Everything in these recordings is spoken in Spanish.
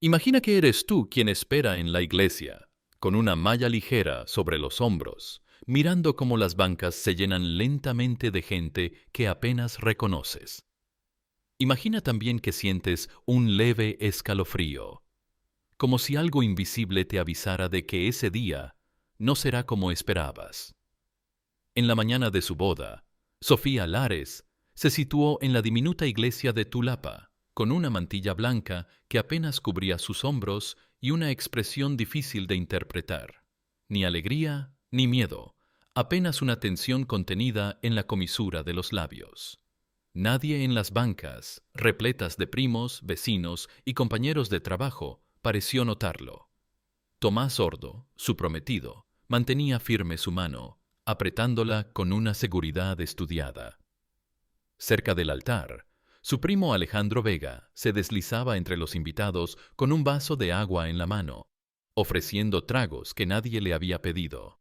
Imagina que eres tú quien espera en la iglesia, con una malla ligera sobre los hombros, mirando cómo las bancas se llenan lentamente de gente que apenas reconoces. Imagina también que sientes un leve escalofrío, como si algo invisible te avisara de que ese día no será como esperabas. En la mañana de su boda, Sofía Lares se situó en la diminuta iglesia de Tulapa, con una mantilla blanca que apenas cubría sus hombros y una expresión difícil de interpretar. Ni alegría ni miedo, apenas una tensión contenida en la comisura de los labios. Nadie en las bancas, repletas de primos, vecinos y compañeros de trabajo, pareció notarlo. Tomás Sordo, su prometido, mantenía firme su mano, apretándola con una seguridad estudiada. Cerca del altar, su primo Alejandro Vega se deslizaba entre los invitados con un vaso de agua en la mano, ofreciendo tragos que nadie le había pedido.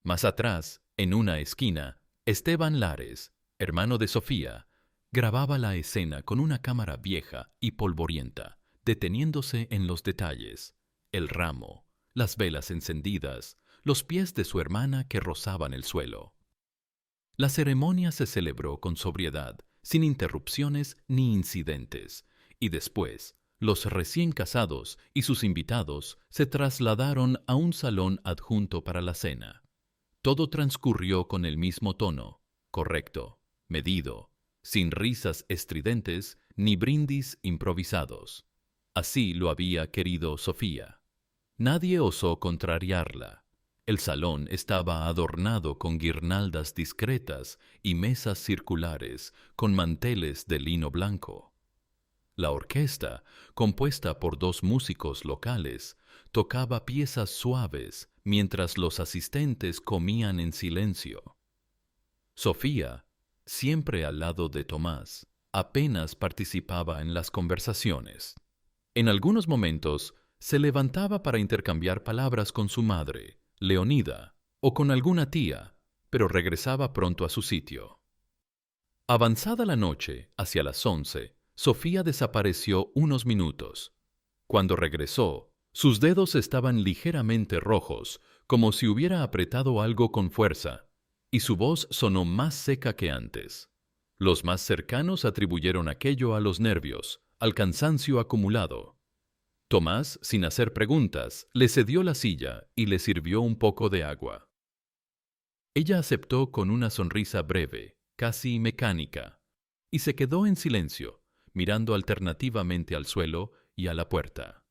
Más atrás, en una esquina, Esteban Lares, hermano de Sofía, grababa la escena con una cámara vieja y polvorienta, deteniéndose en los detalles: el ramo, las velas encendidas, los pies de su hermana que rozaban el suelo. La ceremonia se celebró con sobriedad, sin interrupciones ni incidentes, y después los recién casados y sus invitados se trasladaron a un salón adjunto para la cena. Todo transcurrió con el mismo tono, correcto, medido, sin risas estridentes ni brindis improvisados. Así lo había querido Sofía. Nadie osó contrariarla. El salón estaba adornado con guirnaldas discretas y mesas circulares con manteles de lino blanco. La orquesta, compuesta por dos músicos locales, tocaba piezas suaves mientras los asistentes comían en silencio. Sofía, siempre al lado de Tomás, apenas participaba en las conversaciones. En algunos momentos se levantaba para intercambiar palabras con su madre, Leonida, o con alguna tía, pero regresaba pronto a su sitio. Avanzada la noche, hacia las 11, Sofía desapareció unos minutos. Cuando regresó, sus dedos estaban ligeramente rojos, como si hubiera apretado algo con fuerza, y su voz sonó más seca que antes. Los más cercanos atribuyeron aquello a los nervios, al cansancio acumulado. Tomás, sin hacer preguntas, le cedió la silla y le sirvió un poco de agua. Ella aceptó con una sonrisa breve, casi mecánica, y se quedó en silencio, mirando alternativamente al suelo y a la puerta.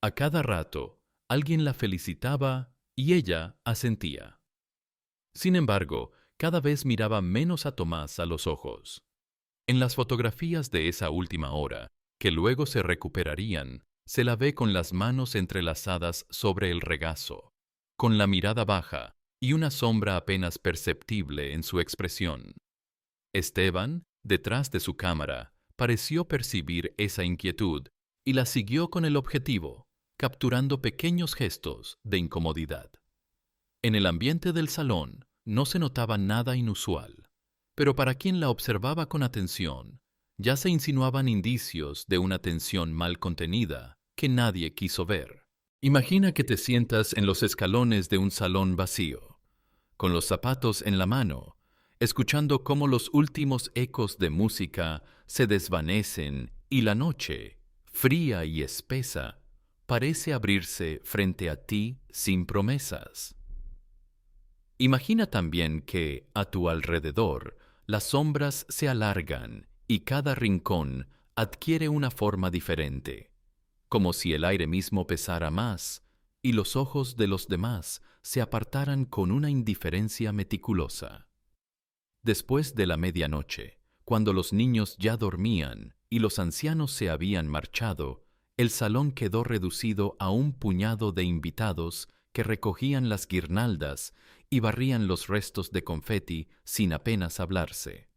A cada rato, alguien la felicitaba y ella asentía. Sin embargo, cada vez miraba menos a Tomás a los ojos. En las fotografías de esa última hora, que luego se recuperarían, se la ve con las manos entrelazadas sobre el regazo, con la mirada baja y una sombra apenas perceptible en su expresión. Esteban, detrás de su cámara, pareció percibir esa inquietud y la siguió con el objetivo, capturando pequeños gestos de incomodidad. En el ambiente del salón no se notaba nada inusual, pero para quien la observaba con atención, ya se insinuaban indicios de una tensión mal contenida que nadie quiso ver. Imagina que te sientas en los escalones de un salón vacío, con los zapatos en la mano, escuchando cómo los últimos ecos de música se desvanecen y la noche, fría y espesa, parece abrirse frente a ti sin promesas. Imagina también que, a tu alrededor, las sombras se alargan y cada rincón adquiere una forma diferente, como si el aire mismo pesara más y los ojos de los demás se apartaran con una indiferencia meticulosa. Después de la medianoche, cuando los niños ya dormían y los ancianos se habían marchado, el salón quedó reducido a un puñado de invitados que recogían las guirnaldas y barrían los restos de confeti sin apenas hablarse.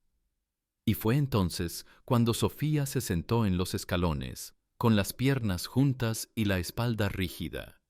Y fue entonces cuando Sofía se sentó en los escalones, con las piernas juntas y la espalda rígida,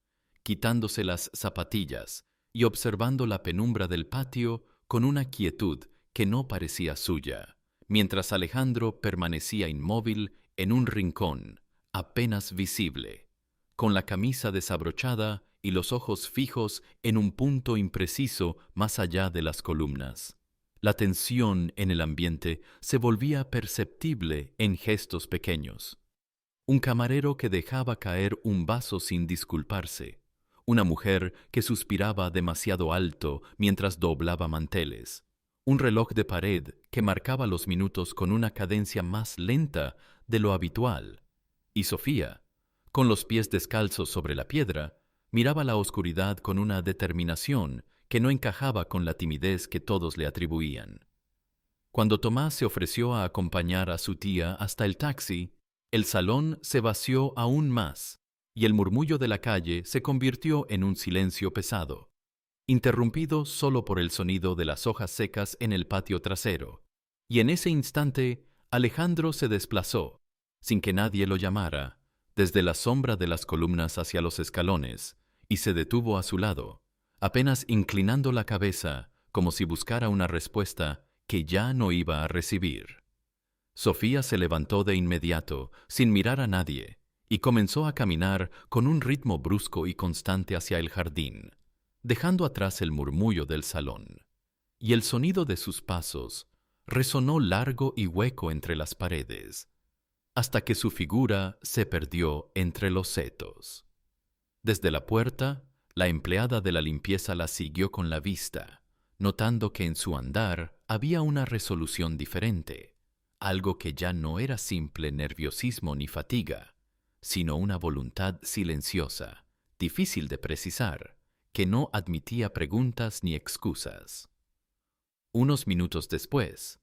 quitándose las zapatillas y observando la penumbra del patio con una quietud que no parecía suya, mientras Alejandro permanecía inmóvil en un rincón, apenas visible, con la camisa desabrochada y los ojos fijos en un punto impreciso más allá de las columnas. La tensión en el ambiente se volvía perceptible en gestos pequeños. Un camarero que dejaba caer un vaso sin disculparse. Una mujer que suspiraba demasiado alto mientras doblaba manteles. Un reloj de pared que marcaba los minutos con una cadencia más lenta de lo habitual. Y Sofía, con los pies descalzos sobre la piedra, miraba la oscuridad con una determinación que no encajaba con la timidez que todos le atribuían. Cuando Tomás se ofreció a acompañar a su tía hasta el taxi, el salón se vació aún más y el murmullo de la calle se convirtió en un silencio pesado, interrumpido solo por el sonido de las hojas secas en el patio trasero. Y en ese instante Alejandro se desplazó, sin que nadie lo llamara, desde la sombra de las columnas hacia los escalones, y se detuvo a su lado, apenas inclinando la cabeza como si buscara una respuesta que ya no iba a recibir. Sofía se levantó de inmediato, sin mirar a nadie, y comenzó a caminar con un ritmo brusco y constante hacia el jardín, dejando atrás el murmullo del salón. Y el sonido de sus pasos resonó largo y hueco entre las paredes, hasta que su figura se perdió entre los setos. Desde la puerta, la empleada de la limpieza la siguió con la vista, notando que en su andar había una resolución diferente, algo que ya no era simple nerviosismo ni fatiga, sino una voluntad silenciosa, difícil de precisar, que no admitía preguntas ni excusas. Unos minutos después,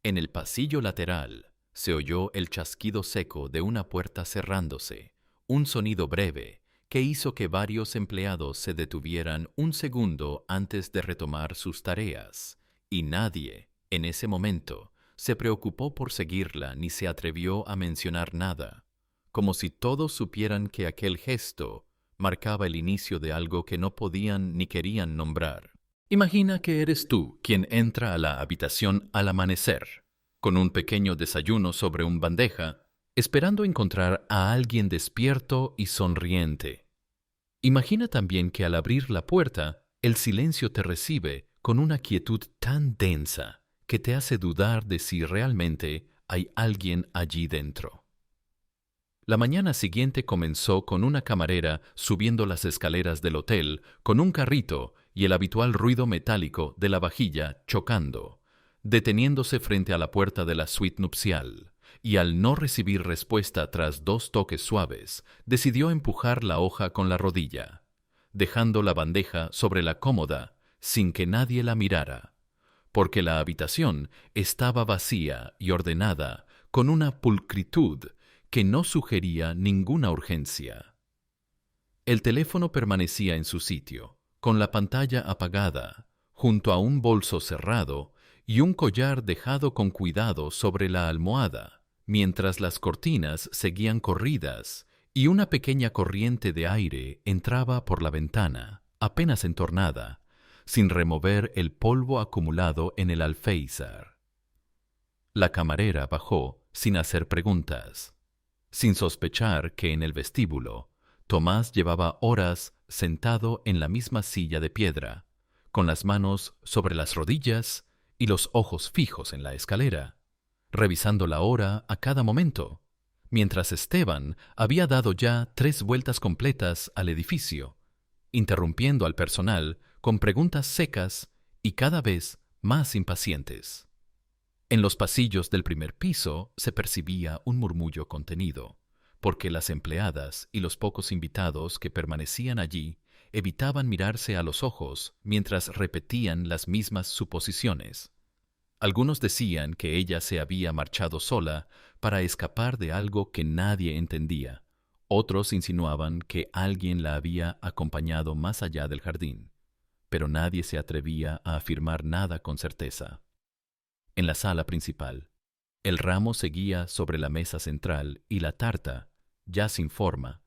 en el pasillo lateral, se oyó el chasquido seco de una puerta cerrándose, un sonido breve que hizo que varios empleados se detuvieran un segundo antes de retomar sus tareas, y nadie, en ese momento, se preocupó por seguirla ni se atrevió a mencionar nada, como si todos supieran que aquel gesto marcaba el inicio de algo que no podían ni querían nombrar. Imagina que eres tú quien entra a la habitación al amanecer, con un pequeño desayuno sobre una bandeja, esperando encontrar a alguien despierto y sonriente. Imagina también que al abrir la puerta, el silencio te recibe con una quietud tan densa que te hace dudar de si realmente hay alguien allí dentro. La mañana siguiente comenzó con una camarera subiendo las escaleras del hotel con un carrito y el habitual ruido metálico de la vajilla chocando, deteniéndose frente a la puerta de la suite nupcial, y al no recibir respuesta tras 2 toques suaves, decidió empujar la hoja con la rodilla, dejando la bandeja sobre la cómoda sin que nadie la mirara, porque la habitación estaba vacía y ordenada con una pulcritud que no sugería ninguna urgencia. El teléfono permanecía en su sitio, con la pantalla apagada, junto a un bolso cerrado y un collar dejado con cuidado sobre la almohada, mientras las cortinas seguían corridas y una pequeña corriente de aire entraba por la ventana, apenas entornada, sin remover el polvo acumulado en el alféizar. La camarera bajó sin hacer preguntas, sin sospechar que en el vestíbulo Tomás llevaba horas sentado en la misma silla de piedra, con las manos sobre las rodillas y los ojos fijos en la escalera, revisando la hora a cada momento, mientras Esteban había dado ya 3 vueltas completas al edificio, interrumpiendo al personal con preguntas secas y cada vez más impacientes. En los pasillos del primer piso se percibía un murmullo contenido, porque las empleadas y los pocos invitados que permanecían allí evitaban mirarse a los ojos mientras repetían las mismas suposiciones. Algunos decían que ella se había marchado sola para escapar de algo que nadie entendía. Otros insinuaban que alguien la había acompañado más allá del jardín, pero nadie se atrevía a afirmar nada con certeza. En la sala principal, el ramo seguía sobre la mesa central y la tarta, ya sin forma,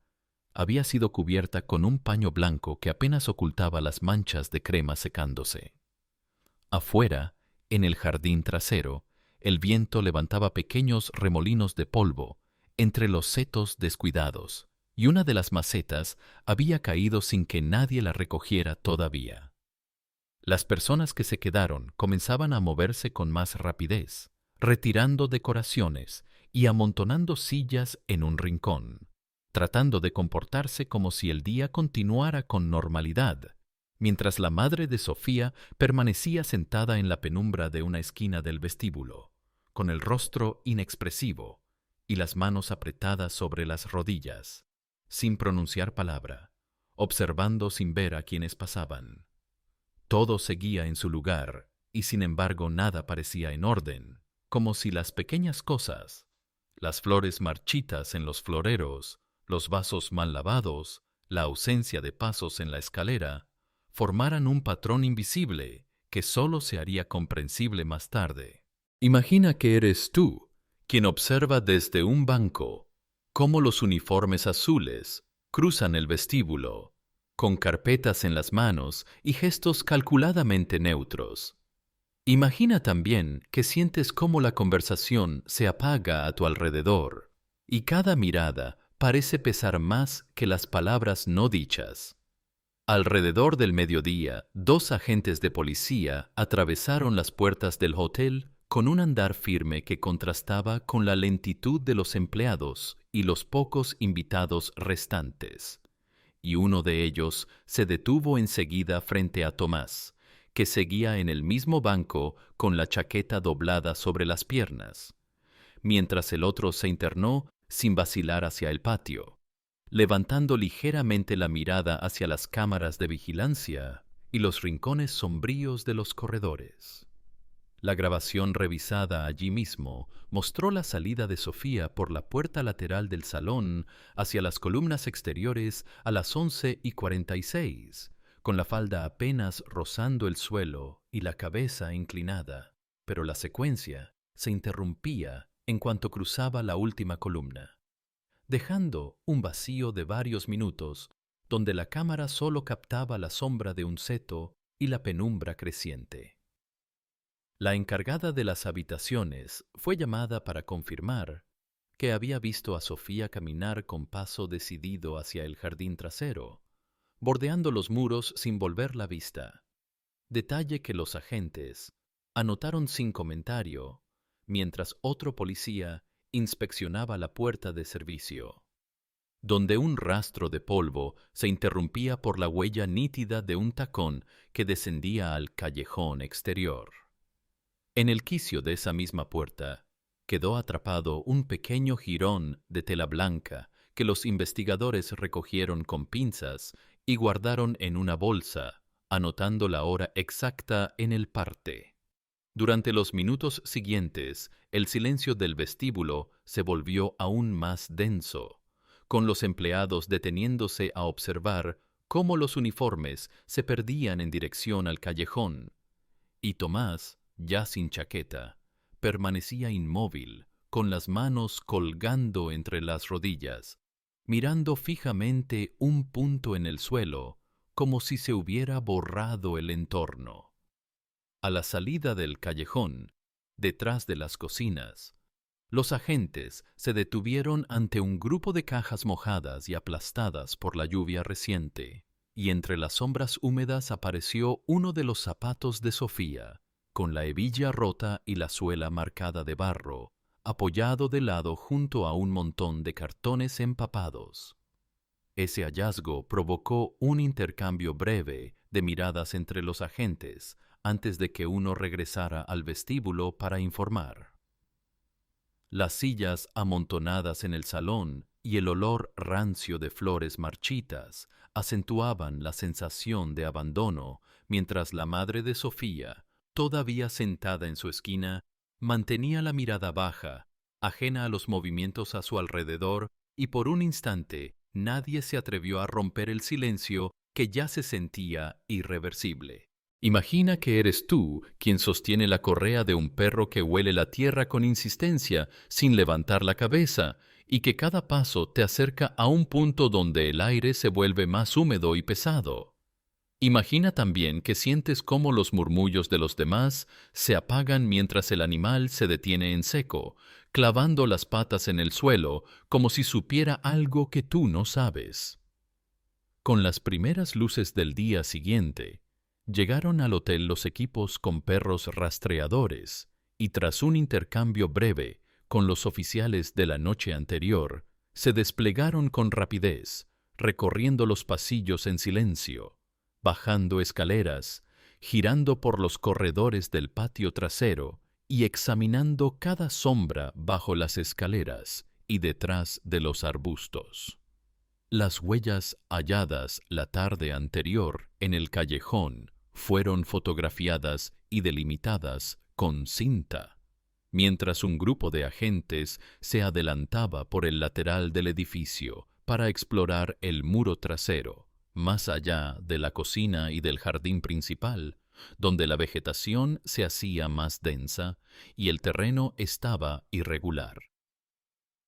había sido cubierta con un paño blanco que apenas ocultaba las manchas de crema secándose. Afuera, en el jardín trasero, el viento levantaba pequeños remolinos de polvo, entre los setos descuidados, y una de las macetas había caído sin que nadie la recogiera todavía. Las personas que se quedaron comenzaban a moverse con más rapidez, retirando decoraciones y amontonando sillas en un rincón, tratando de comportarse como si el día continuara con normalidad, mientras la madre de Sofía permanecía sentada en la penumbra de una esquina del vestíbulo, con el rostro inexpresivo y las manos apretadas sobre las rodillas, sin pronunciar palabra, observando sin ver a quienes pasaban. Todo seguía en su lugar, y sin embargo nada parecía en orden, como si las pequeñas cosas, las flores marchitas en los floreros, los vasos mal lavados, la ausencia de pasos en la escalera, formaran un patrón invisible que solo se haría comprensible más tarde. Imagina que eres tú quien observa desde un banco cómo los uniformes azules cruzan el vestíbulo, con carpetas en las manos y gestos calculadamente neutros. Imagina también que sientes cómo la conversación se apaga a tu alrededor y cada mirada parece pesar más que las palabras no dichas. Alrededor del mediodía, 2 agentes de policía atravesaron las puertas del hotel con un andar firme que contrastaba con la lentitud de los empleados y los pocos invitados restantes. Y uno de ellos se detuvo enseguida frente a Tomás, que seguía en el mismo banco con la chaqueta doblada sobre las piernas, mientras el otro se internó sin vacilar hacia el patio, levantando ligeramente la mirada hacia las cámaras de vigilancia y los rincones sombríos de los corredores. La grabación revisada allí mismo mostró la salida de Sofía por la puerta lateral del salón hacia las columnas exteriores a las 11:46, con la falda apenas rozando el suelo y la cabeza inclinada, pero la secuencia se interrumpía en cuanto cruzaba la última columna, dejando un vacío de varios minutos donde la cámara solo captaba la sombra de un seto y la penumbra creciente. La encargada de las habitaciones fue llamada para confirmar que había visto a Sofía caminar con paso decidido hacia el jardín trasero, bordeando los muros sin volver la vista, detalle que los agentes anotaron sin comentario, mientras otro policía inspeccionaba la puerta de servicio, donde un rastro de polvo se interrumpía por la huella nítida de un tacón que descendía al callejón exterior. En el quicio de esa misma puerta quedó atrapado un pequeño jirón de tela blanca que los investigadores recogieron con pinzas y guardaron en una bolsa, anotando la hora exacta en el parte. Durante los minutos siguientes, el silencio del vestíbulo se volvió aún más denso, con los empleados deteniéndose a observar cómo los uniformes se perdían en dirección al callejón, y Tomás, ya sin chaqueta, permanecía inmóvil, con las manos colgando entre las rodillas, mirando fijamente un punto en el suelo, como si se hubiera borrado el entorno. A la salida del callejón, detrás de las cocinas, los agentes se detuvieron ante un grupo de cajas mojadas y aplastadas por la lluvia reciente, y entre las sombras húmedas apareció uno de los zapatos de Sofía, con la hebilla rota y la suela marcada de barro, apoyado de lado junto a un montón de cartones empapados. Ese hallazgo provocó un intercambio breve de miradas entre los agentes antes de que uno regresara al vestíbulo para informar. Las sillas amontonadas en el salón y el olor rancio de flores marchitas acentuaban la sensación de abandono, mientras la madre de Sofía, todavía sentada en su esquina, mantenía la mirada baja, ajena a los movimientos a su alrededor, y por un instante nadie se atrevió a romper el silencio que ya se sentía irreversible. Imagina que eres tú quien sostiene la correa de un perro que huele la tierra con insistencia sin levantar la cabeza y que cada paso te acerca a un punto donde el aire se vuelve más húmedo y pesado. Imagina también que sientes cómo los murmullos de los demás se apagan mientras el animal se detiene en seco, clavando las patas en el suelo como si supiera algo que tú no sabes. Con las primeras luces del día siguiente, llegaron al hotel los equipos con perros rastreadores y tras un intercambio breve con los oficiales de la noche anterior, se desplegaron con rapidez, recorriendo los pasillos en silencio, bajando escaleras, girando por los corredores del patio trasero y examinando cada sombra bajo las escaleras y detrás de los arbustos. Las huellas halladas la tarde anterior en el callejón fueron fotografiadas y delimitadas con cinta, mientras un grupo de agentes se adelantaba por el lateral del edificio para explorar el muro trasero, más allá de la cocina y del jardín principal, donde la vegetación se hacía más densa y el terreno estaba irregular.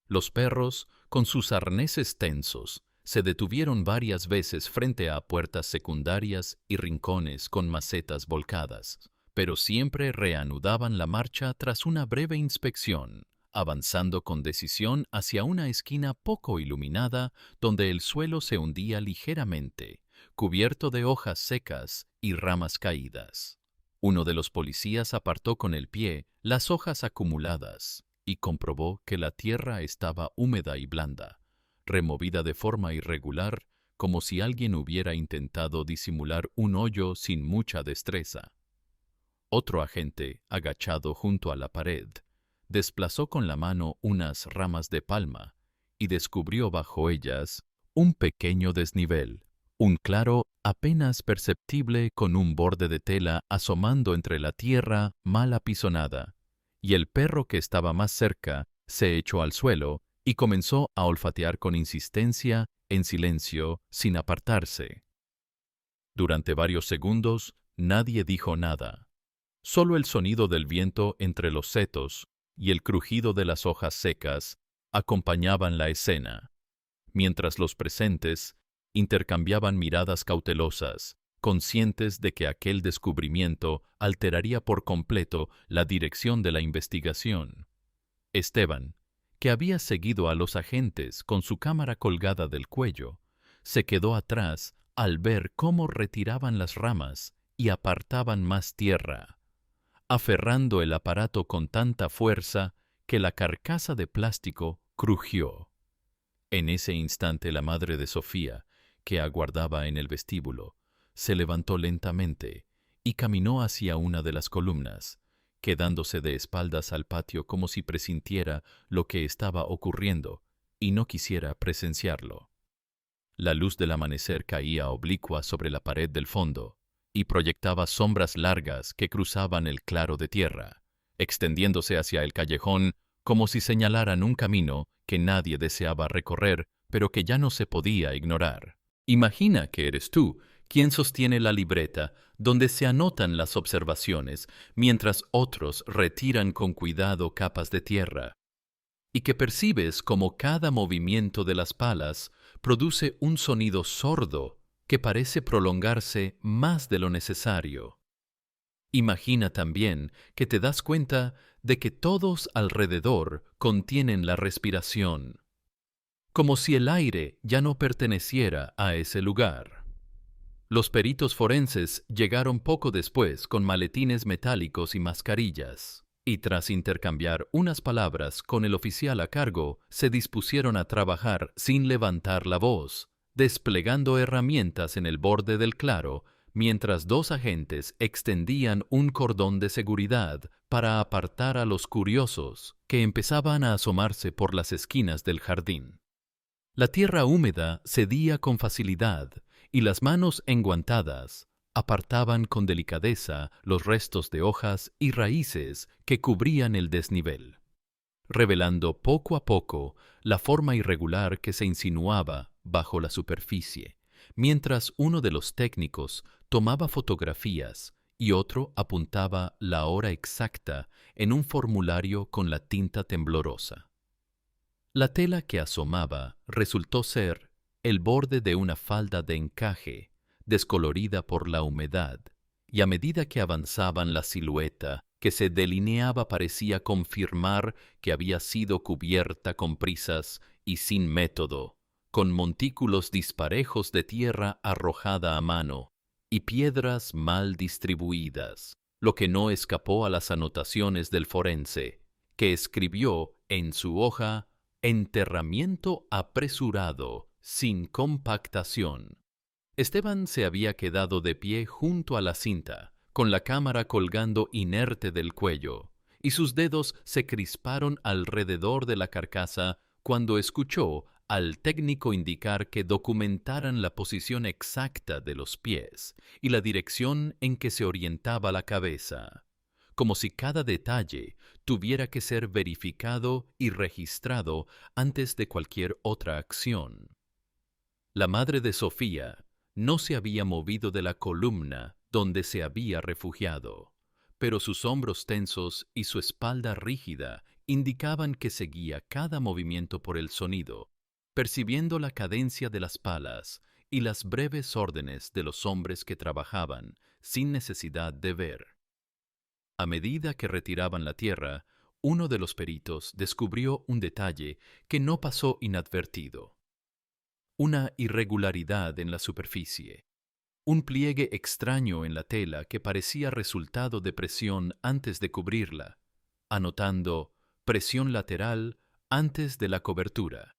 Los perros, con sus arneses tensos, se detuvieron varias veces frente a puertas secundarias y rincones con macetas volcadas, pero siempre reanudaban la marcha tras una breve inspección, avanzando con decisión hacia una esquina poco iluminada donde el suelo se hundía ligeramente, cubierto de hojas secas y ramas caídas. Uno de los policías apartó con el pie las hojas acumuladas y comprobó que la tierra estaba húmeda y blanda, removida de forma irregular, como si alguien hubiera intentado disimular un hoyo sin mucha destreza. Otro agente, agachado junto a la pared, desplazó con la mano unas ramas de palma y descubrió bajo ellas un pequeño desnivel, un claro apenas perceptible con un borde de tela asomando entre la tierra mal apisonada, y el perro que estaba más cerca se echó al suelo y comenzó a olfatear con insistencia, en silencio, sin apartarse. Durante varios segundos nadie dijo nada. Solo el sonido del viento entre los setos y el crujido de las hojas secas acompañaban la escena, mientras los presentes intercambiaban miradas cautelosas, conscientes de que aquel descubrimiento alteraría por completo la dirección de la investigación. Esteban, que había seguido a los agentes con su cámara colgada del cuello, se quedó atrás al ver cómo retiraban las ramas y apartaban más tierra, aferrando el aparato con tanta fuerza que la carcasa de plástico crujió. En ese instante la madre de Sofía, que aguardaba en el vestíbulo, se levantó lentamente y caminó hacia una de las columnas, quedándose de espaldas al patio como si presintiera lo que estaba ocurriendo y no quisiera presenciarlo. La luz del amanecer caía oblicua sobre la pared del fondo y proyectaba sombras largas que cruzaban el claro de tierra, extendiéndose hacia el callejón como si señalaran un camino que nadie deseaba recorrer, pero que ya no se podía ignorar. Imagina que eres tú quien sostiene la libreta donde se anotan las observaciones, mientras otros retiran con cuidado capas de tierra, y que percibes como cada movimiento de las palas produce un sonido sordo que parece prolongarse más de lo necesario. Imagina también que te das cuenta de que todos alrededor contienen la respiración, como si el aire ya no perteneciera a ese lugar. Los peritos forenses llegaron poco después con maletines metálicos y mascarillas, y tras intercambiar unas palabras con el oficial a cargo, se dispusieron a trabajar sin levantar la voz, desplegando herramientas en el borde del claro, mientras dos agentes extendían un cordón de seguridad para apartar a los curiosos que empezaban a asomarse por las esquinas del jardín. La tierra húmeda cedía con facilidad y las manos enguantadas apartaban con delicadeza los restos de hojas y raíces que cubrían el desnivel, revelando poco a poco la forma irregular que se insinuaba bajo la superficie, mientras uno de los técnicos tomaba fotografías y otro apuntaba la hora exacta en un formulario con la tinta temblorosa. La tela que asomaba resultó ser el borde de una falda de encaje, descolorida por la humedad, y a medida que avanzaban la silueta que se delineaba parecía confirmar que había sido cubierta con prisas y sin método, con montículos disparejos de tierra arrojada a mano y piedras mal distribuidas, lo que no escapó a las anotaciones del forense, que escribió en su hoja enterramiento apresurado, sin compactación. Esteban se había quedado de pie junto a la cinta, con la cámara colgando inerte del cuello, y sus dedos se crisparon alrededor de la carcasa cuando escuchó al técnico indicar que documentaran la posición exacta de los pies y la dirección en que se orientaba la cabeza, como si cada detalle tuviera que ser verificado y registrado antes de cualquier otra acción. La madre de Sofía no se había movido de la columna donde se había refugiado, pero sus hombros tensos y su espalda rígida indicaban que seguía cada movimiento por el sonido, percibiendo la cadencia de las palas y las breves órdenes de los hombres que trabajaban sin necesidad de ver. A medida que retiraban la tierra, uno de los peritos descubrió un detalle que no pasó inadvertido: una irregularidad en la superficie, un pliegue extraño en la tela que parecía resultado de presión antes de cubrirla, anotando presión lateral antes de la cobertura.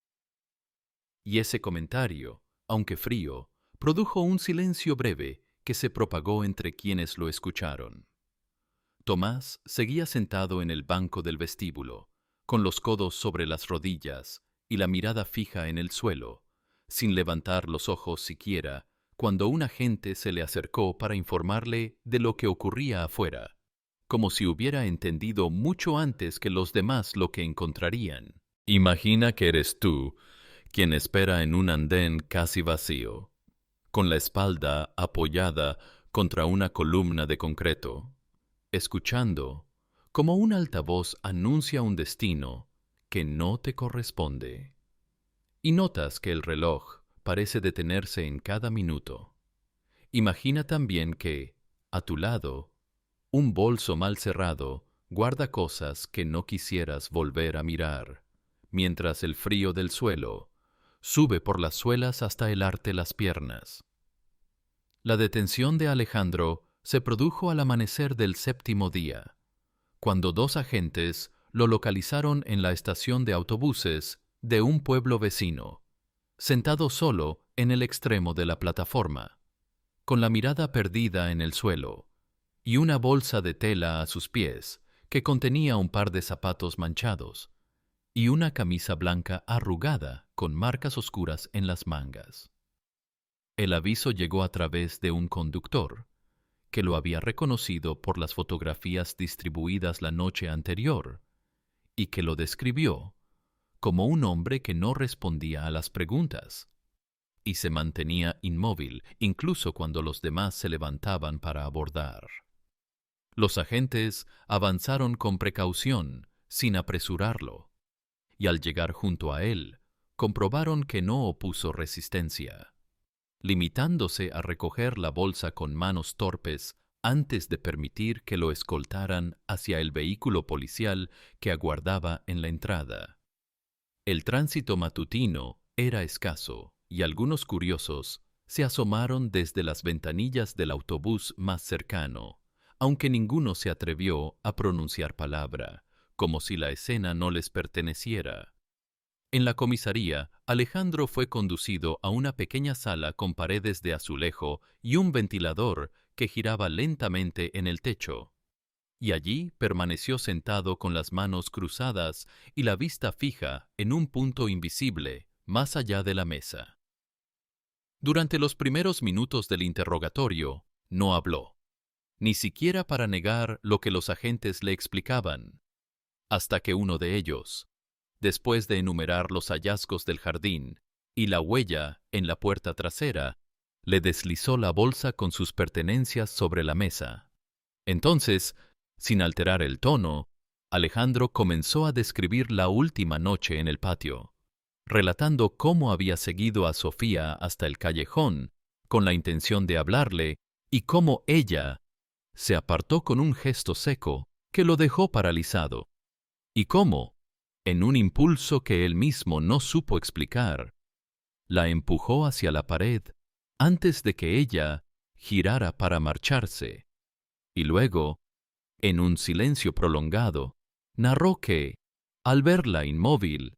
Y ese comentario, aunque frío, produjo un silencio breve que se propagó entre quienes lo escucharon. Tomás seguía sentado en el banco del vestíbulo, con los codos sobre las rodillas y la mirada fija en el suelo, sin levantar los ojos siquiera, cuando un agente se le acercó para informarle de lo que ocurría afuera, como si hubiera entendido mucho antes que los demás lo que encontrarían. Imagina que eres tú quien espera en un andén casi vacío, con la espalda apoyada contra una columna de concreto, escuchando como un altavoz anuncia un destino que no te corresponde. Y notas que el reloj parece detenerse en cada minuto. Imagina también que, a tu lado, un bolso mal cerrado guarda cosas que no quisieras volver a mirar, mientras el frío del suelo sube por las suelas hasta helarte las piernas. La detención de Alejandro se produjo al amanecer del séptimo día, cuando dos agentes lo localizaron en la estación de autobuses de un pueblo vecino, sentado solo en el extremo de la plataforma, con la mirada perdida en el suelo y una bolsa de tela a sus pies que contenía un par de zapatos manchados y una camisa blanca arrugada con marcas oscuras en las mangas. El aviso llegó a través de un conductor, que lo había reconocido por las fotografías distribuidas la noche anterior y que lo describió como un hombre que no respondía a las preguntas y se mantenía inmóvil incluso cuando los demás se levantaban para abordar. Los agentes avanzaron con precaución, sin apresurarlo, y al llegar junto a él, comprobaron que no opuso resistencia, limitándose a recoger la bolsa con manos torpes antes de permitir que lo escoltaran hacia el vehículo policial que aguardaba en la entrada. El tránsito matutino era escaso y algunos curiosos se asomaron desde las ventanillas del autobús más cercano, aunque ninguno se atrevió a pronunciar palabra, como si la escena no les perteneciera. En la comisaría, Alejandro fue conducido a una pequeña sala con paredes de azulejo y un ventilador que giraba lentamente en el techo, y allí permaneció sentado con las manos cruzadas y la vista fija en un punto invisible más allá de la mesa. Durante los primeros minutos del interrogatorio, no habló, ni siquiera para negar lo que los agentes le explicaban, hasta que uno de ellos, después de enumerar los hallazgos del jardín y la huella en la puerta trasera, le deslizó la bolsa con sus pertenencias sobre la mesa. Entonces, sin alterar el tono, Alejandro comenzó a describir la última noche en el patio, relatando cómo había seguido a Sofía hasta el callejón con la intención de hablarle y cómo ella se apartó con un gesto seco que lo dejó paralizado. ¿Y cómo? En un impulso que él mismo no supo explicar, la empujó hacia la pared antes de que ella girara para marcharse. Y luego, en un silencio prolongado, narró que, al verla inmóvil,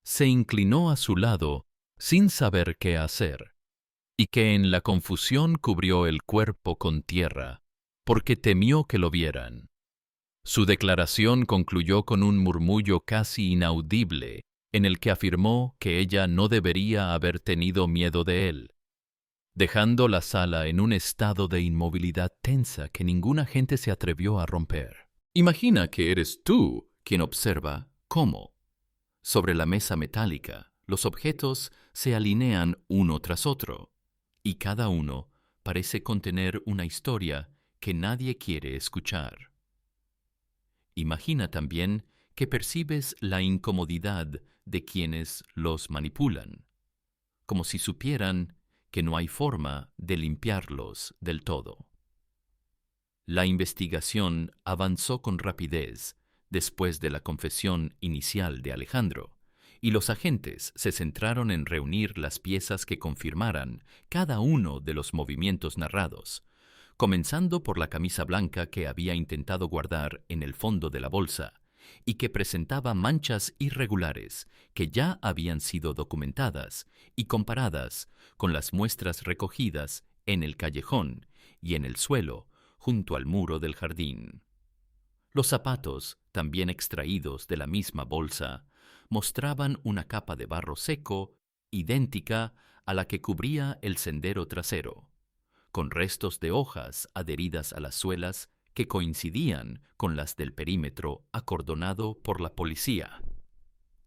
se inclinó a su lado sin saber qué hacer, y que en la confusión cubrió el cuerpo con tierra, porque temió que lo vieran. Su declaración concluyó con un murmullo casi inaudible, en el que afirmó que ella no debería haber tenido miedo de él, dejando la sala en un estado de inmovilidad tensa que ningún agente se atrevió a romper. Imagina que eres tú quien observa cómo, sobre la mesa metálica, los objetos se alinean uno tras otro, y cada uno parece contener una historia que nadie quiere escuchar. Imagina también que percibes la incomodidad de quienes los manipulan, como si supieran que no hay forma de limpiarlos del todo. La investigación avanzó con rapidez después de la confesión inicial de Alejandro, y los agentes se centraron en reunir las piezas que confirmaran cada uno de los movimientos narrados, comenzando por la camisa blanca que había intentado guardar en el fondo de la bolsa y que presentaba manchas irregulares que ya habían sido documentadas y comparadas con las muestras recogidas en el callejón y en el suelo junto al muro del jardín. Los zapatos, también extraídos de la misma bolsa, mostraban una capa de barro seco idéntica a la que cubría el sendero trasero, con restos de hojas adheridas a las suelas que coincidían con las del perímetro acordonado por la policía.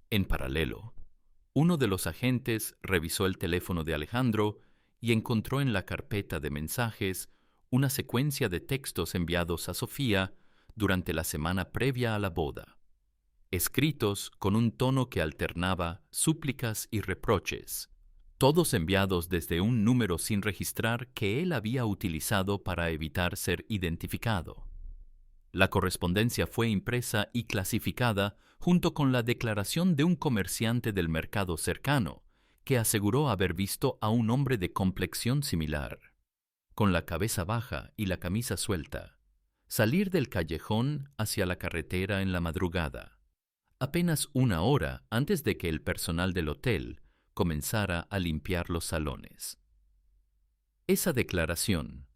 En paralelo, uno de los agentes revisó el teléfono de Alejandro y encontró en la carpeta de mensajes una secuencia de textos enviados a Sofía durante la semana previa a la boda, escritos con un tono que alternaba súplicas y reproches, todos enviados desde un número sin registrar que él había utilizado para evitar ser identificado. La correspondencia fue impresa y clasificada junto con la declaración de un comerciante del mercado cercano, que aseguró haber visto a un hombre de complexión similar, con la cabeza baja y la camisa suelta, salir del callejón hacia la carretera en la madrugada, apenas una hora antes de que el personal del hotel comenzara a limpiar los salones. Esa declaración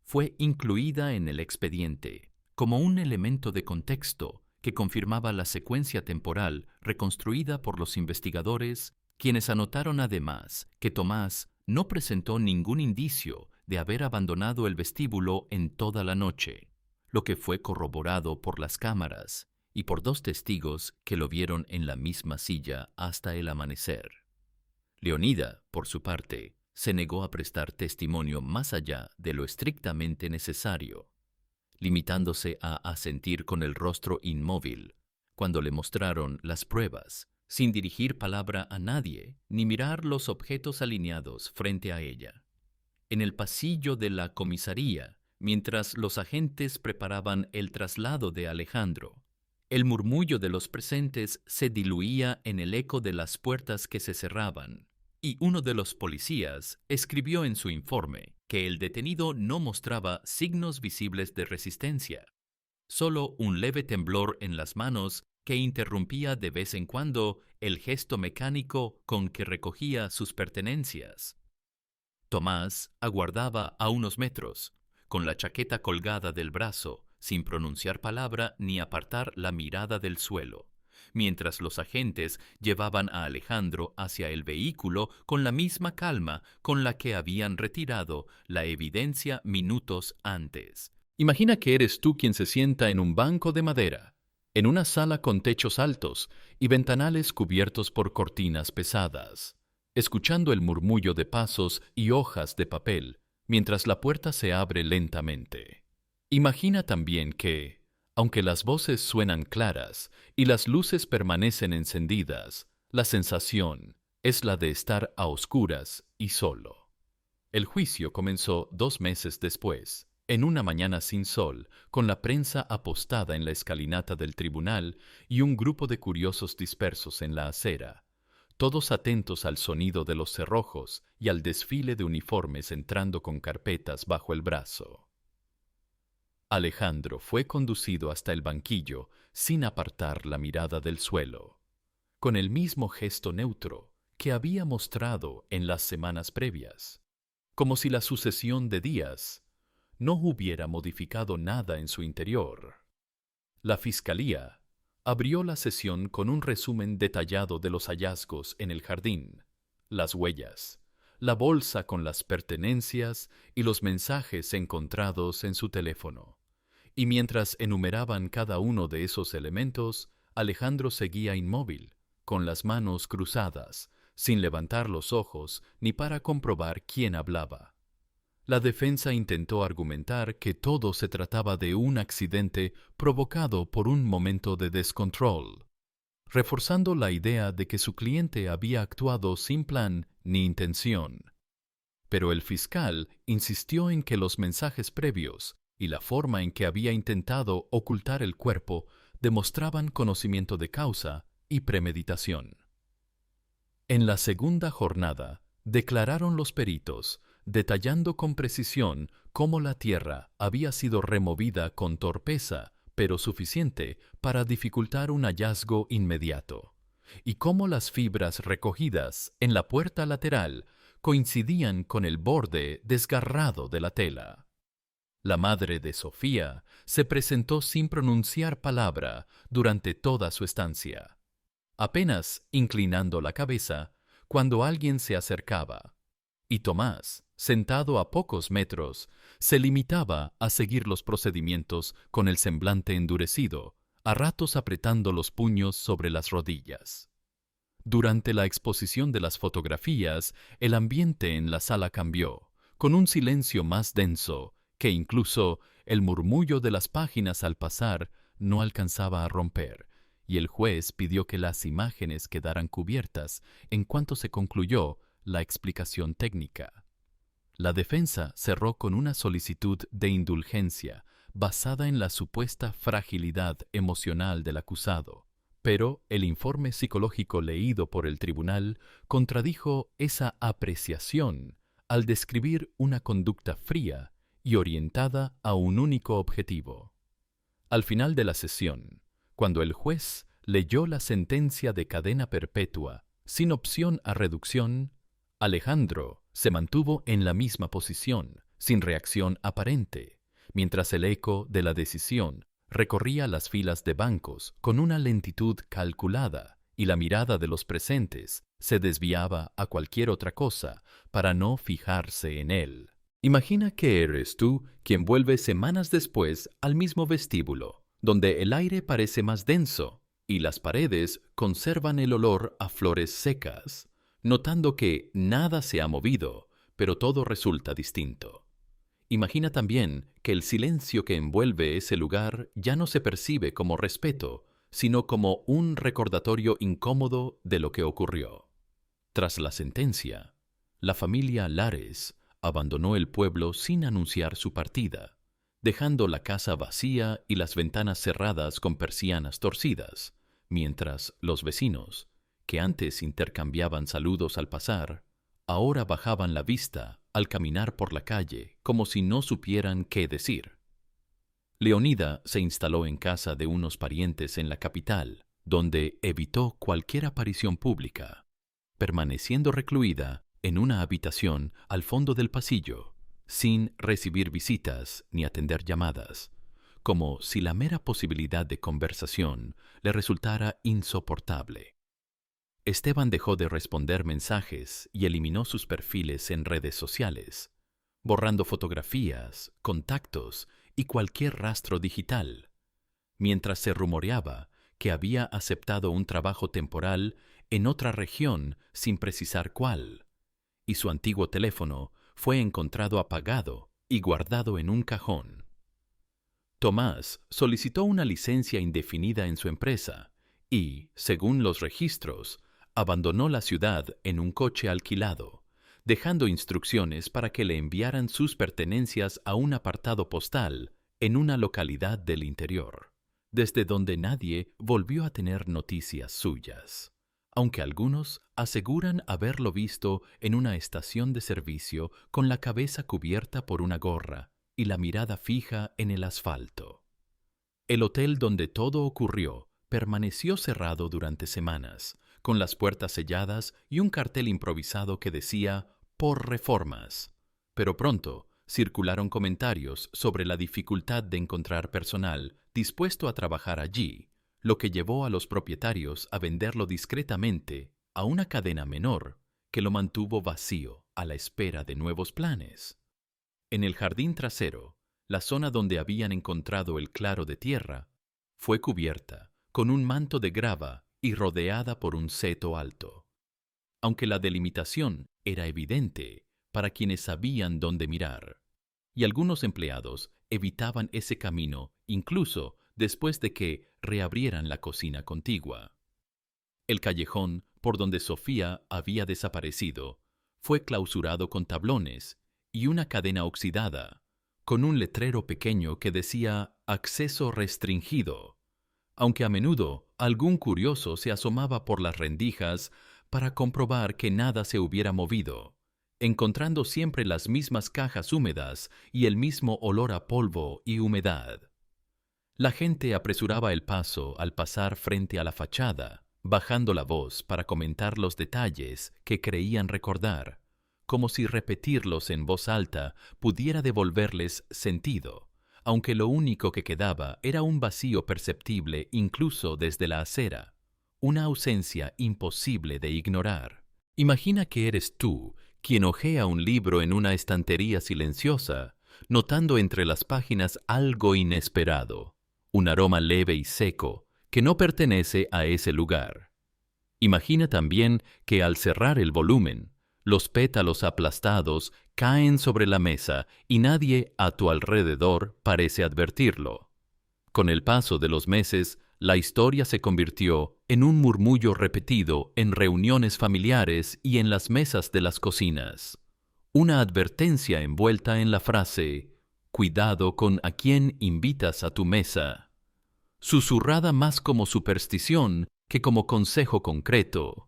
fue incluida en el expediente como un elemento de contexto que confirmaba la secuencia temporal reconstruida por los investigadores, quienes anotaron además que Tomás no presentó ningún indicio de haber abandonado el vestíbulo en toda la noche, lo que fue corroborado por las cámaras y por dos testigos que lo vieron en la misma silla hasta el amanecer. Leonida, por su parte, se negó a prestar testimonio más allá de lo estrictamente necesario, limitándose a asentir con el rostro inmóvil cuando le mostraron las pruebas, sin dirigir palabra a nadie ni mirar los objetos alineados frente a ella. En el pasillo de la comisaría, mientras los agentes preparaban el traslado de Alejandro, el murmullo de los presentes se diluía en el eco de las puertas que se cerraban, y uno de los policías escribió en su informe que el detenido no mostraba signos visibles de resistencia, solo un leve temblor en las manos que interrumpía de vez en cuando el gesto mecánico con que recogía sus pertenencias. Tomás aguardaba a unos metros, con la chaqueta colgada del brazo, sin pronunciar palabra ni apartar la mirada del suelo, mientras los agentes llevaban a Alejandro hacia el vehículo con la misma calma con la que habían retirado la evidencia minutos antes. Imagina que eres tú quien se sienta en un banco de madera, en una sala con techos altos y ventanales cubiertos por cortinas pesadas, escuchando el murmullo de pasos y hojas de papel mientras la puerta se abre lentamente. Imagina también que, aunque las voces suenan claras y las luces permanecen encendidas, la sensación es la de estar a oscuras y solo. El juicio comenzó 2 meses después, En una mañana sin sol, con la prensa apostada en la escalinata del tribunal y un grupo de curiosos dispersos en la acera, todos atentos al sonido de los cerrojos y al desfile de uniformes entrando con carpetas bajo el brazo. Alejandro fue conducido hasta el banquillo sin apartar la mirada del suelo, con el mismo gesto neutro que había mostrado en las semanas previas, como si la sucesión de días no hubiera modificado nada en su interior. La fiscalía abrió la sesión con un resumen detallado de los hallazgos en el jardín, las huellas, la bolsa con las pertenencias y los mensajes encontrados en su teléfono. Y mientras enumeraban cada uno de esos elementos, Alejandro seguía inmóvil, con las manos cruzadas, sin levantar los ojos ni para comprobar quién hablaba. La defensa intentó argumentar que todo se trataba de un accidente provocado por un momento de descontrol, reforzando la idea de que su cliente había actuado sin plan ni intención. Pero el fiscal insistió en que los mensajes previos y la forma en que había intentado ocultar el cuerpo demostraban conocimiento de causa y premeditación. En la segunda jornada, declararon los peritos, detallando con precisión cómo la tierra había sido removida con torpeza, pero suficiente para dificultar un hallazgo inmediato, y cómo las fibras recogidas en la puerta lateral coincidían con el borde desgarrado de la tela. La madre de Sofía se presentó sin pronunciar palabra durante toda su estancia, apenas inclinando la cabeza cuando alguien se acercaba, y Tomás, sentado a pocos metros, se limitaba a seguir los procedimientos con el semblante endurecido, a ratos apretando los puños sobre las rodillas. Durante la exposición de las fotografías, el ambiente en la sala cambió, con un silencio más denso que incluso el murmullo de las páginas al pasar no alcanzaba a romper, y el juez pidió que las imágenes quedaran cubiertas en cuanto se concluyó la explicación técnica. La defensa cerró con una solicitud de indulgencia basada en la supuesta fragilidad emocional del acusado, pero el informe psicológico leído por el tribunal contradijo esa apreciación al describir una conducta fría y orientada a un único objetivo. Al final de la sesión, cuando el juez leyó la sentencia de cadena perpetua sin opción a reducción, Alejandro se mantuvo en la misma posición, sin reacción aparente, mientras el eco de la decisión recorría las filas de bancos con una lentitud calculada y la mirada de los presentes se desviaba a cualquier otra cosa para no fijarse en él. Imagina que eres tú quien vuelve semanas después al mismo vestíbulo, donde el aire parece más denso y las paredes conservan el olor a flores secas, notando que nada se ha movido, pero todo resulta distinto. Imagina también que el silencio que envuelve ese lugar ya no se percibe como respeto, sino como un recordatorio incómodo de lo que ocurrió. Tras la sentencia, la familia Lares abandonó el pueblo sin anunciar su partida, dejando la casa vacía y las ventanas cerradas con persianas torcidas, mientras los vecinos, que antes intercambiaban saludos al pasar, ahora bajaban la vista al caminar por la calle como si no supieran qué decir. Leonida se instaló en casa de unos parientes en la capital, donde evitó cualquier aparición pública, permaneciendo recluida en una habitación al fondo del pasillo, sin recibir visitas ni atender llamadas, como si la mera posibilidad de conversación le resultara insoportable. Esteban dejó de responder mensajes y eliminó sus perfiles en redes sociales, borrando fotografías, contactos y cualquier rastro digital, mientras se rumoreaba que había aceptado un trabajo temporal en otra región sin precisar cuál, y su antiguo teléfono fue encontrado apagado y guardado en un cajón. Tomás solicitó una licencia indefinida en su empresa y, según los registros, abandonó la ciudad en un coche alquilado, dejando instrucciones para que le enviaran sus pertenencias a un apartado postal en una localidad del interior, desde donde nadie volvió a tener noticias suyas, aunque algunos aseguran haberlo visto en una estación de servicio con la cabeza cubierta por una gorra y la mirada fija en el asfalto. El hotel donde todo ocurrió permaneció cerrado durante semanas, con las puertas selladas y un cartel improvisado que decía «Por reformas». Pero pronto circularon comentarios sobre la dificultad de encontrar personal dispuesto a trabajar allí, lo que llevó a los propietarios a venderlo discretamente a una cadena menor que lo mantuvo vacío a la espera de nuevos planes. En el jardín trasero, la zona donde habían encontrado el claro de tierra fue cubierta con un manto de grava y rodeada por un seto alto. Aunque la delimitación era evidente para quienes sabían dónde mirar, y algunos empleados evitaban ese camino incluso después de que reabrieran la cocina contigua. El callejón por donde Sofía había desaparecido fue clausurado con tablones y una cadena oxidada, con un letrero pequeño que decía «Acceso restringido», aunque a menudo algún curioso se asomaba por las rendijas para comprobar que nada se hubiera movido, encontrando siempre las mismas cajas húmedas y el mismo olor a polvo y humedad. La gente apresuraba el paso al pasar frente a la fachada, bajando la voz para comentar los detalles que creían recordar, como si repetirlos en voz alta pudiera devolverles sentido, aunque lo único que quedaba era un vacío perceptible incluso desde la acera, una ausencia imposible de ignorar. Imagina que eres tú quien hojea un libro en una estantería silenciosa, notando entre las páginas algo inesperado, un aroma leve y seco que no pertenece a ese lugar. Imagina también que al cerrar el volumen, los pétalos aplastados caen sobre la mesa y nadie a tu alrededor parece advertirlo. Con el paso de los meses, la historia se convirtió en un murmullo repetido en reuniones familiares y en las mesas de las cocinas. Una advertencia envuelta en la frase «Cuidado con a quién invitas a tu mesa», susurrada más como superstición que como consejo concreto.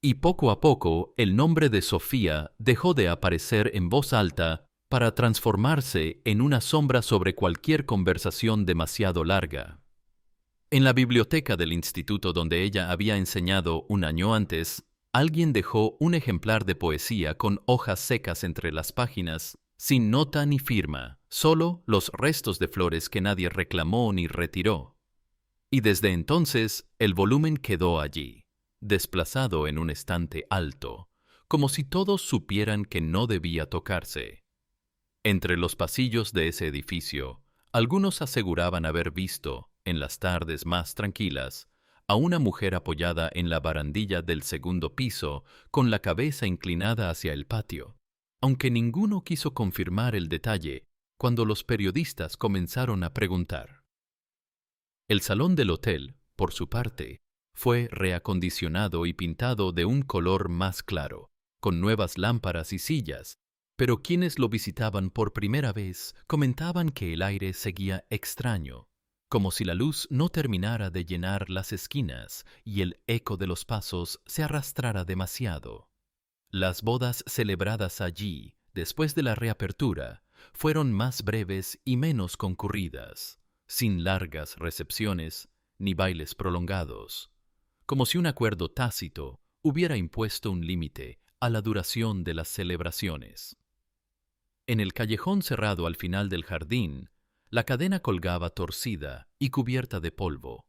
Y poco a poco el nombre de Sofía dejó de aparecer en voz alta para transformarse en una sombra sobre cualquier conversación demasiado larga. En la biblioteca del instituto donde ella había enseñado un año antes, alguien dejó un ejemplar de poesía con hojas secas entre las páginas, sin nota ni firma, solo los restos de flores que nadie reclamó ni retiró. Y desde entonces el volumen quedó allí, desplazado en un estante alto, como si todos supieran que no debía tocarse. Entre los pasillos de ese edificio, algunos aseguraban haber visto, en las tardes más tranquilas, a una mujer apoyada en la barandilla del segundo piso con la cabeza inclinada hacia el patio, aunque ninguno quiso confirmar el detalle cuando los periodistas comenzaron a preguntar. El salón del hotel, por su parte, fue reacondicionado y pintado de un color más claro, con nuevas lámparas y sillas, pero quienes lo visitaban por primera vez comentaban que el aire seguía extraño, como si la luz no terminara de llenar las esquinas y el eco de los pasos se arrastrara demasiado. Las bodas celebradas allí, después de la reapertura, fueron más breves y menos concurridas, sin largas recepciones ni bailes prolongados, como si un acuerdo tácito hubiera impuesto un límite a la duración de las celebraciones. En el callejón cerrado al final del jardín, la cadena colgaba torcida y cubierta de polvo,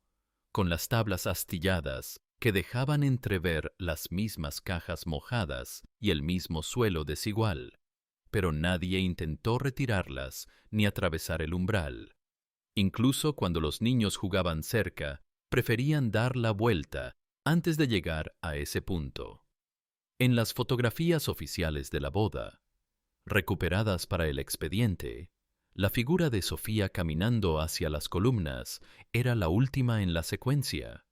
con las tablas astilladas que dejaban entrever las mismas cajas mojadas y el mismo suelo desigual, pero nadie intentó retirarlas ni atravesar el umbral. Incluso cuando los niños jugaban cerca, preferían dar la vuelta antes de llegar a ese punto. En las fotografías oficiales de la boda, recuperadas para el expediente, la figura de Sofía caminando hacia las columnas era la última en la secuencia.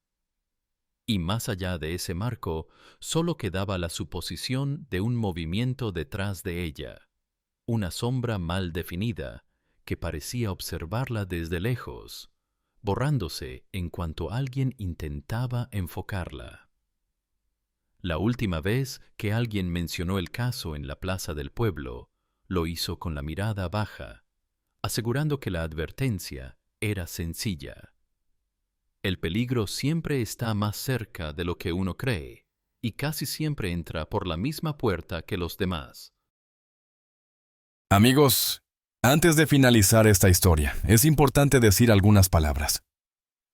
Y más allá de ese marco, solo quedaba la suposición de un movimiento detrás de ella, una sombra mal definida que parecía observarla desde lejos, borrándose en cuanto alguien intentaba enfocarla. La última vez que alguien mencionó el caso en la plaza del pueblo, lo hizo con la mirada baja, asegurando que la advertencia era sencilla. El peligro siempre está más cerca de lo que uno cree, y casi siempre entra por la misma puerta que los demás. Amigos, antes de finalizar esta historia, es importante decir algunas palabras.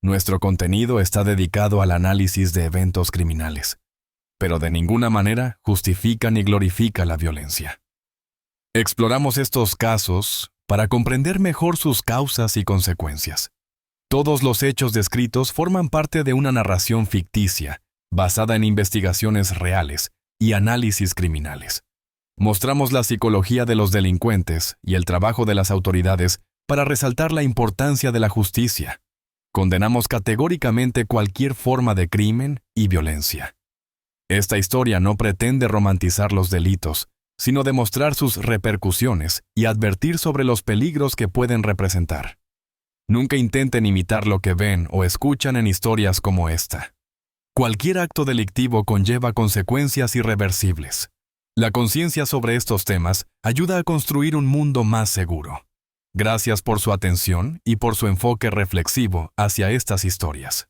Nuestro contenido está dedicado al análisis de eventos criminales, pero de ninguna manera justifica ni glorifica la violencia. Exploramos estos casos para comprender mejor sus causas y consecuencias. Todos los hechos descritos forman parte de una narración ficticia, basada en investigaciones reales y análisis criminales. Mostramos la psicología de los delincuentes y el trabajo de las autoridades para resaltar la importancia de la justicia. Condenamos categóricamente cualquier forma de crimen y violencia. Esta historia no pretende romantizar los delitos, sino demostrar sus repercusiones y advertir sobre los peligros que pueden representar. Nunca intenten imitar lo que ven o escuchan en historias como esta. Cualquier acto delictivo conlleva consecuencias irreversibles. La conciencia sobre estos temas ayuda a construir un mundo más seguro. Gracias por su atención y por su enfoque reflexivo hacia estas historias.